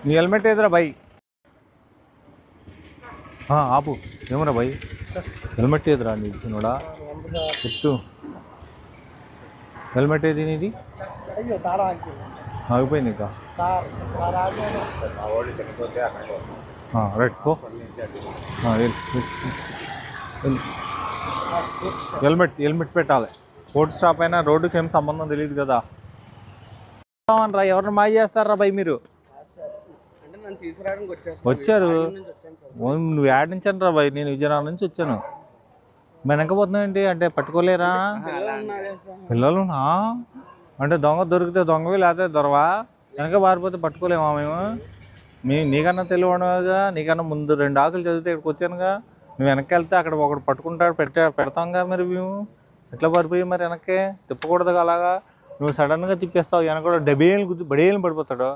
నీ హెల్మెట్ ఏదిరా బై? ఆపు. ఏమరా బై? హెల్మెట్ ఏదిరా నీ చిన్నోడా? చెప్తూ హెల్మెట్ ఏది నీది? ఆగిపోయింది ఇంకా. రైట్ పో. హెల్మెట్ పెట్టాలి. కోర్టు స్టాప్ అయినా రోడ్డుకి ఏం సంబంధం తెలియదు కదా. రా ఎవరిని మాయ చేస్తారా బై మీరు? వచ్చారు. నువ్వు యాడ్ నుంచి రా బై? నేను విజయనగరం నుంచి వచ్చాను. వెనకపోతున్నావు ఏంటి? అంటే పట్టుకోలేరా పిల్లలు? అంటే దొంగ దొరికితే దొంగవి, లేకపోతే దొరవా? వెనక పారిపోతే పట్టుకోలేమా మేము? నీకన్నా తెలియడుగా. నీకన్నా ముందు 2 ఆకులు చదివితే ఇక్కడికి వచ్చానుగా. నువ్వు వెనక్కి వెళ్తే అక్కడ ఒకటి పట్టుకుంటాడు, పెడతాంగా. మరి మేము ఎట్లా పారిపోయి మరి వెనక్కి తిప్పకూడదుగా అలాగా. నువ్వు సడన్గా తిప్పేస్తావు, వెనక కూడా బడేలు పడిపోతాడు.